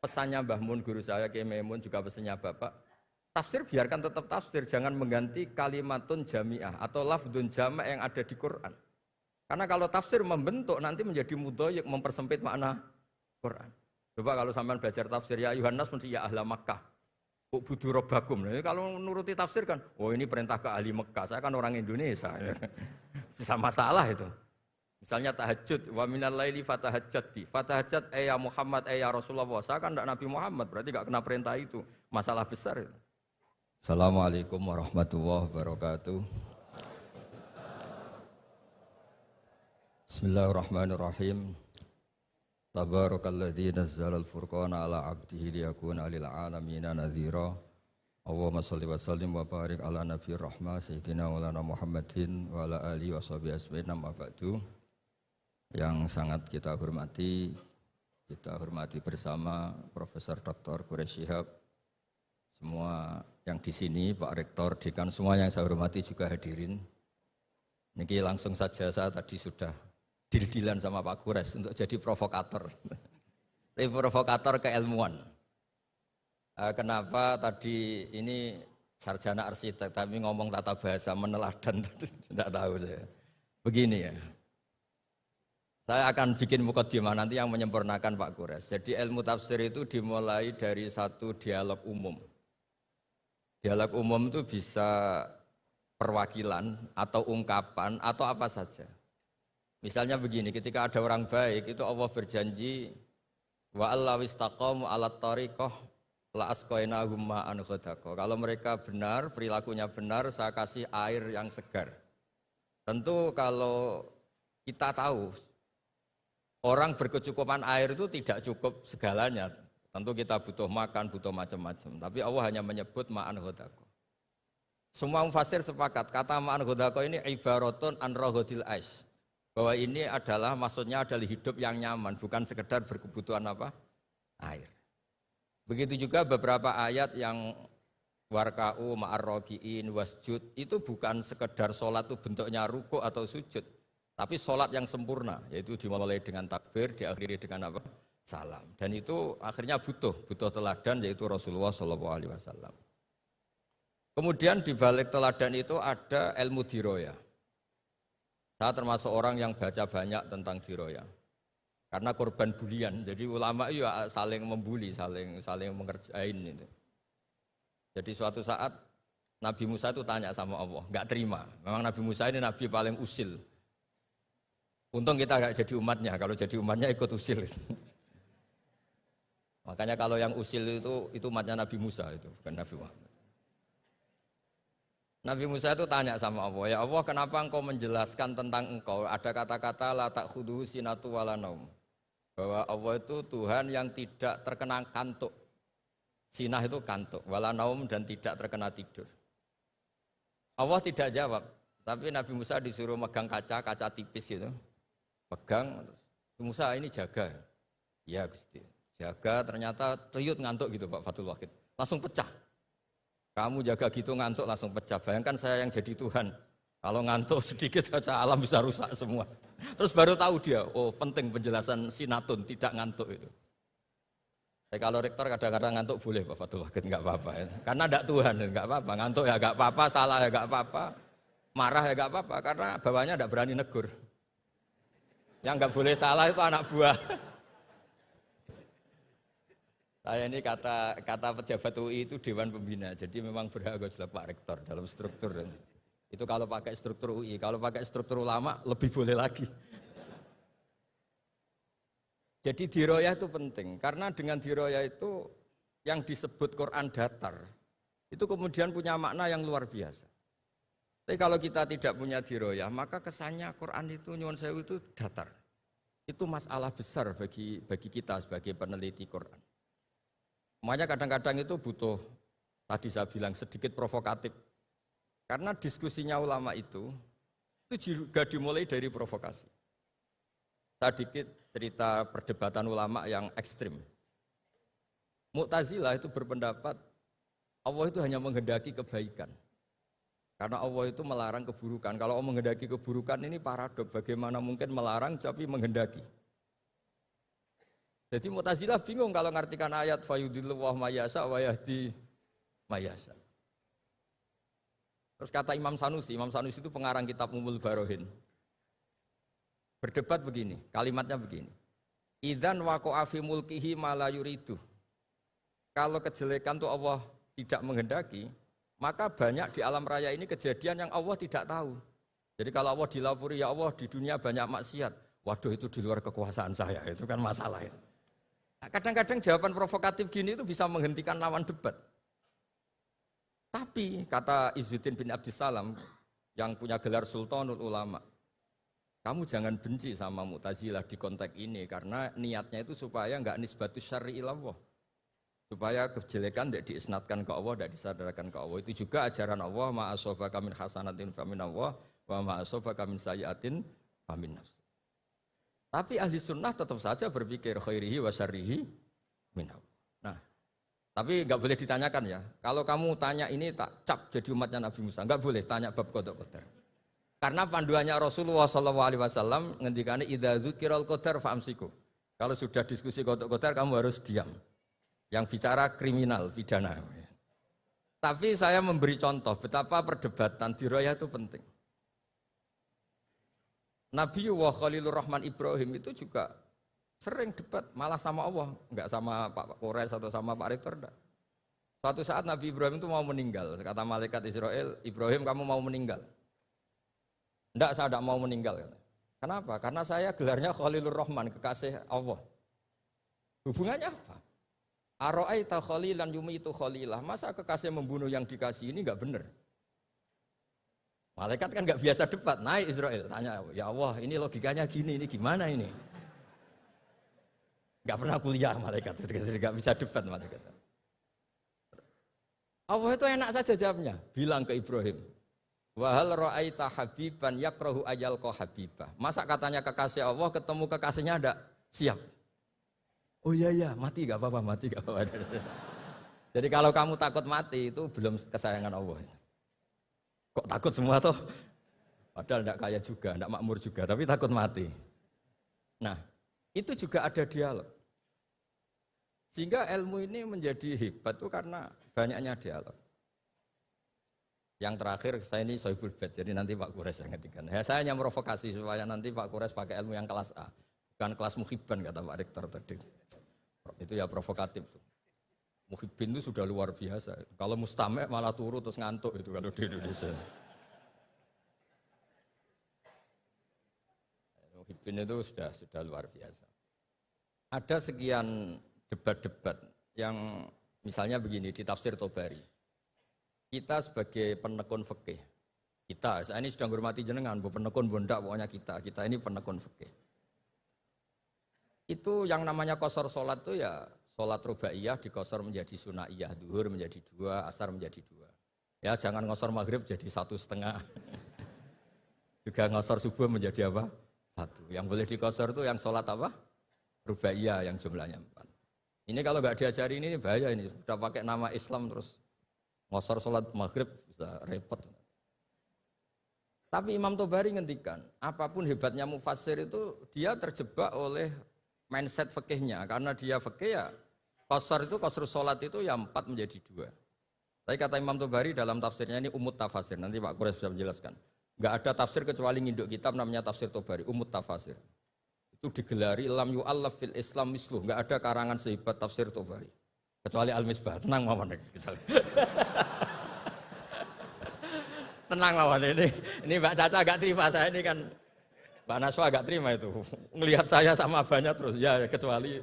pesannya Mbah Mun guru saya Kiai Maimun juga pesannya Bapak. Tafsir biarkan tetap tafsir, jangan mengganti kalimatun jami'ah atau lafdun jama' yang ada di Quran. Karena kalau tafsir membentuk nanti menjadi mudhoyik, mempersempit makna Quran. Coba kalau sampean belajar tafsir ya Yohanes mesti ya ahla Makkah. Budu robbakum. Nah, kalau nuruti tafsir kan, oh ini perintah ke ahli Mekah, saya kan orang Indonesia. Bisa masalah itu. Misalnya tahajud, wa minal laili fatahajjat bi. Fatahajjat ya Muhammad ya Rasulullah. Saya kan tidak Nabi Muhammad, berarti enggak kena perintah itu. Masalah besar itu. Assalamualaikum warahmatullahi wabarakatuh. Bismillahirrahmanirrahim. Tabarakalladzi nazzala al-furqana ala 'abdihi liyakuna lil 'alamina nadhira. Allahumma shalli wa sallim wa barik ala nabiyir rahmah sayyidina Maulana Muhammadin wa ala alihi washabihi ajmain amma ba'du. Yang sangat kita hormati bersama Profesor Dr. Quraish Shihab, semua yang di sini, Pak Rektor, Dekan, semua yang saya hormati juga hadirin. Niki langsung saja saya tadi sudah deal-dealan sama Pak Quraish untuk jadi provokator. Tapi provokator keilmuan. Kenapa tadi ini sarjana arsitek tapi ngomong tata bahasa meneladan, tidak tahu saya. Begini ya. Saya akan bikin mukadimah nanti yang menyempurnakan Pak Quraish. Jadi ilmu tafsir itu dimulai dari satu dialog umum. Dialog umum itu bisa perwakilan atau ungkapan atau apa saja. Misalnya begini, ketika ada orang baik itu Allah berjanji wa allawistaqamu alat tariqah la asqainahum ma'an ghadaqah. Kalau mereka benar, perilakunya benar, saya kasih air yang segar. Tentu kalau kita tahu orang berkecukupan air itu tidak cukup segalanya. Tentu kita butuh makan, butuh macam-macam. Tapi Allah hanya menyebut ma'an ghadaqah. Semua mufassir sepakat, kata ma'an ghadaqah ini ibaratun an raghadil ais. Bahwa ini adalah maksudnya adalah hidup yang nyaman, bukan sekedar berkebutuhan apa? Air. Begitu juga beberapa ayat yang warka'u ma'ar raki'in wasjud itu bukan sekedar sholat itu bentuknya ruku atau sujud, tapi sholat yang sempurna, yaitu dimulai dengan takbir, diakhiri dengan apa? Salam. Dan itu akhirnya butuh teladan, yaitu Rasulullah SAW. Kemudian di balik teladan itu ada ilmu diroya. Saya termasuk orang yang baca banyak tentang diroya. Karena korban bulian, jadi ulama itu ya saling membuli, saling mengerjain itu. Jadi suatu saat Nabi Musa itu tanya sama Allah, nggak terima. Memang Nabi Musa ini Nabi paling usil. Untung kita nggak jadi umatnya, kalau jadi umatnya ikut usil. Makanya kalau yang usil itu umatnya Nabi Musa itu, bukan Nabi Muhammad. Nabi Musa itu tanya sama Allah, ya Allah kenapa engkau menjelaskan tentang engkau, ada kata-kata la ta'khudhuhu sinatu wala naum. Bahwa Allah itu Tuhan yang tidak terkena kantuk. Sinah itu kantuk, wala naum dan tidak terkena tidur. Allah tidak jawab, tapi Nabi Musa disuruh megang kaca tipis itu. Pegang, Musa ini jaga. Ya Gusti, jaga ternyata teriyut ngantuk gitu Pak Fathul Wahid. Langsung pecah. Kamu jaga gitu ngantuk langsung pecah. Bayangkan saya yang jadi Tuhan. Kalau ngantuk sedikit saja alam bisa rusak semua. Terus baru tahu dia, oh penting penjelasan sinatun, tidak ngantuk itu. Kalau rektor kadang-kadang ngantuk boleh Pak Fathul Wahid, enggak apa-apa. Ya. Karena tidak Tuhan, enggak apa-apa. Ngantuk ya enggak apa-apa, salah ya enggak apa-apa. Marah ya enggak apa-apa, karena bawahnya enggak berani negur. Yang enggak boleh salah itu anak buah. Saya ini kata pejabat UI itu Dewan Pembina, jadi memang berhak jelas Pak Rektor dalam struktur. Itu kalau pakai struktur UI, kalau pakai struktur ulama lebih boleh lagi. Jadi diroyah itu penting, karena dengan diroyah itu yang disebut Quran datar, itu kemudian punya makna yang luar biasa. Tapi kalau kita tidak punya diroyah, maka kesannya Quran itu nyuwun sewu itu datar. Itu masalah besar bagi kita sebagai peneliti Quran. Makanya kadang-kadang itu butuh, tadi saya bilang sedikit provokatif. Karena diskusinya ulama itu juga dimulai dari provokasi. Saya dikit cerita perdebatan ulama yang ekstrim. Mu'tazilah itu berpendapat Allah itu hanya menghendaki kebaikan. Karena Allah itu melarang keburukan. Kalau Allah menghendaki keburukan ini paradok. Bagaimana mungkin melarang tapi menghendaki. Jadi Mu'tazilah bingung kalau ngartikan ayat fayudillu wa mayasa wa yahdi mayasa. Terus kata Imam Sanusi itu pengarang kitab Ummul Barohin. Berdebat begini, kalimatnya begini. Idzan waqa'a fi mulkihi ma la yuridu. Kalau kejelekan itu Allah tidak menghendaki, maka banyak di alam raya ini kejadian yang Allah tidak tahu. Jadi kalau Allah dilapuri, ya Allah di dunia banyak maksiat. Waduh itu di luar kekuasaan saya, itu kan masalah ya. Nah, kadang-kadang jawaban provokatif gini itu bisa menghentikan lawan debat. Tapi kata Izzuddin bin Abdissalam yang punya gelar Sultanul Ulama, kamu jangan benci sama Mu'tazilah di konteks ini karena niatnya itu supaya enggak nisbatus syar'i ilallah. Supaya kejelekan tidak diisnatkan ke Allah, tidak disadarkan ke Allah. Itu juga ajaran Allah, ma asabaka min hasanatin famin Allah wa ma asabaka min sayyi'atin famin nafs. Tapi ahli sunnah tetap saja berpikir khairihi wa syarrihi min Allah. Nah, tapi enggak boleh ditanyakan ya. Kalau kamu tanya ini tak cap jadi umatnya Nabi Musa, enggak boleh tanya bab qada qadar. Karena panduannya Rasulullah SAW ngendikane idza dzukiral qadar fa'amsiku. Kalau sudah diskusi qada qadar kamu harus diam. Yang bicara kriminal, pidana. Tapi saya memberi contoh betapa perdebatan diroyah itu penting. Nabi wa Khalilur Rahman Ibrahim itu juga sering debat malah sama Allah, enggak sama Pak Kores atau sama Pak Rektor. Enggak. Suatu saat Nabi Ibrahim itu mau meninggal. Kata malaikat Israel, Ibrahim kamu mau meninggal. Enggak, saya tidak mau meninggal. Kenapa? Karena saya gelarnya Khalilur Rahman, kekasih Allah. Hubungannya apa? Aro'aita khalilan yumitu khalilah. Masa kekasih membunuh yang dikasih ini enggak benar? Malaikat kan enggak biasa debat. Naik Israel, tanya, ya Allah ini logikanya gini, ini gimana ini? Enggak pernah kuliah malaikat, enggak bisa debat malaikat. Allah itu enak saja jawabnya. Bilang ke Ibrahim, wa hal ra'aita habiban yakrahu ayalqa habibah. Masa katanya kekasih Allah ketemu kekasihnya ada siap. Oh iya mati enggak apa-apa, mati enggak apa-apa. Jadi kalau kamu takut mati itu belum kesayangan Allah. Kok takut semua toh? Padahal enggak kaya juga, enggak makmur juga, tapi takut mati. Nah, itu juga ada dialog. Sehingga ilmu ini menjadi hebat itu karena banyaknya dialog. Yang terakhir saya ini Sohibul Bait, jadi nanti Pak Kures yang ngertikan. Ya, saya hanya merovokasi supaya nanti Pak Kures pakai ilmu yang kelas A, bukan kelas muhibban kata Pak Rektor tadi. Itu ya provokatif. Muhibbin itu sudah luar biasa. Kalau mustame malah turu terus ngantuk itu kalau di Indonesia. Muhibbin itu sudah luar biasa. Ada sekian debat-debat yang misalnya begini di tafsir Tobari. Kita sebagai penekun fikih, saya ini sedang hormati jenengan, bu penekun bondak pokoknya kita ini penekun fikih. Itu yang namanya qasar sholat itu ya sholat rubaiyah dikosor menjadi sunaiyah, duhur menjadi 2, asar menjadi 2. Ya jangan ngosor maghrib jadi 1,5. Juga ngosor subuh menjadi apa? 1. Yang boleh dikosor itu yang sholat apa? Rubaiyah yang jumlahnya 4. Ini kalau nggak diajari ini bahaya ini. Sudah pakai nama Islam terus ngosor sholat maghrib bisa repot. Tapi Imam Tobari ngendikan, apapun hebatnya mufassir itu dia terjebak oleh mindset fikihnya. Karena dia fikih ya qasar itu qasrus sholat itu ya 4 menjadi 2. Tapi kata Imam Tobari dalam tafsirnya ini umut tafasir. Nanti Pak Kures bisa menjelaskan. Nggak ada tafsir kecuali nginduk kitab namanya tafsir Tobari, umut tafasir. Itu digelari lam yu'allaf fil Islam misluh, enggak ada karangan sehebat tafsir Tobari kecuali Al-Misbah. Tenang mawon tenang mawon ini Mbak Caca agak terima, saya ini kan Mbak Naswa agak terima itu ngelihat saya sama abahnya terus ya kecuali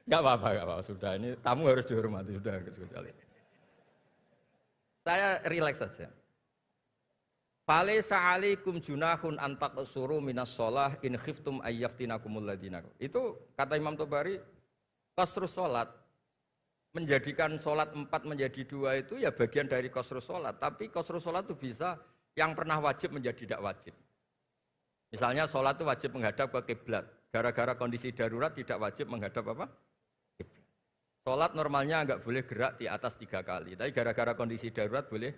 enggak apa-apa sudah, ini tamu harus dihormati sudah kecuali saya rileks saja. Falaisa alaikum junahun an taqsuru minas shalah in khiftum ayyaftinakumul ladina. Itu kata Imam Tobari, qasrus salat menjadikan salat 4 menjadi 2 itu ya bagian dari qasrus salat, tapi qasrus salat itu bisa yang pernah wajib menjadi tidak wajib. Misalnya salat itu wajib menghadap ke kiblat, gara-gara kondisi darurat tidak wajib menghadap apa? Kiblat. Salat normalnya enggak boleh gerak di atas 3 kali, tapi gara-gara kondisi darurat boleh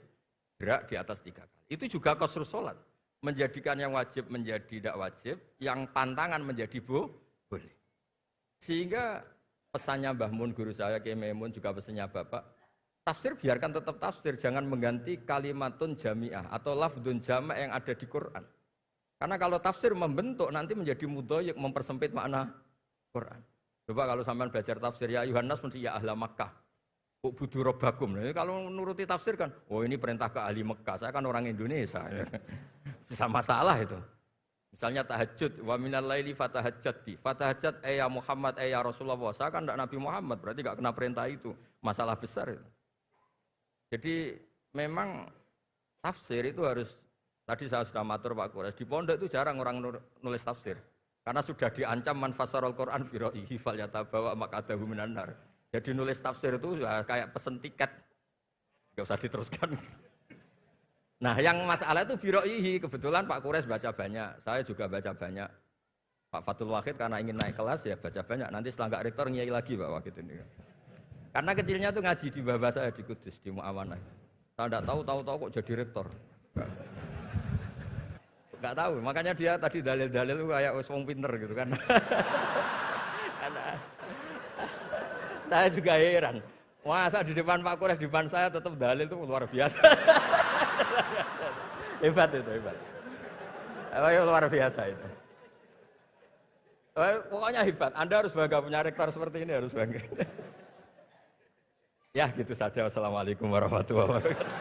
gerak di atas 3 kali. Itu juga qasrus sholat. Menjadikan yang wajib menjadi tidak wajib, yang pantangan menjadi boleh. Sehingga pesannya Mbah Mun guru saya Kiai Maimun juga pesannya Bapak, tafsir biarkan tetap tafsir, jangan mengganti kalimatun jami'ah atau lafdun jama' yang ada di Quran. Karena kalau tafsir membentuk nanti menjadi mudhoyik, mempersempit makna Quran. Coba kalau sampean belajar tafsir ya Yuhannas mesti ya ahla Makkah. Budu robbakum. Kalau nuruti tafsir kan, oh ini perintah ke ahli Mekah, saya kan orang Indonesia. Bisa masalah itu. Misalnya tahajud, wa minal laili fatahajjat bi. Fatahajjat ya Muhammad ya Rasulullah. Saya kan tidak Nabi Muhammad, berarti enggak kena perintah itu. Masalah besar itu. Jadi memang tafsir itu harus, tadi saya sudah matur Pak Quraisy, di pondok itu jarang orang nulis tafsir. Karena sudah diancam man fasarul Quran bi ra'yihi falyatabawa maq'adahu minan nar. Jadi nulis tafsir itu ya kayak pesen tiket, nggak usah diteruskan. Nah yang masalah itu biroihi, kebetulan Pak Quraisy baca banyak, saya juga baca banyak. Pak Fatul Wahid karena ingin naik kelas ya baca banyak, nanti setelah nggak rektor ngiyai lagi Pak Wahid ini. Karena kecilnya tuh ngaji di bawah saya di Kudus, di Muawanah. Saya nggak tahu kok jadi rektor. Nggak tahu, makanya dia tadi dalil-dalil kayak wong pinter gitu kan. Saya juga heran. Masa di depan Pak Quraisy, di depan saya tetap dalil itu luar biasa. Hebat itu, hebat. Luar biasa itu. Pokoknya hebat. Anda harus bangga punya rektor seperti ini, harus bangga. Ya gitu saja. Wassalamualaikum warahmatullahi wabarakatuh.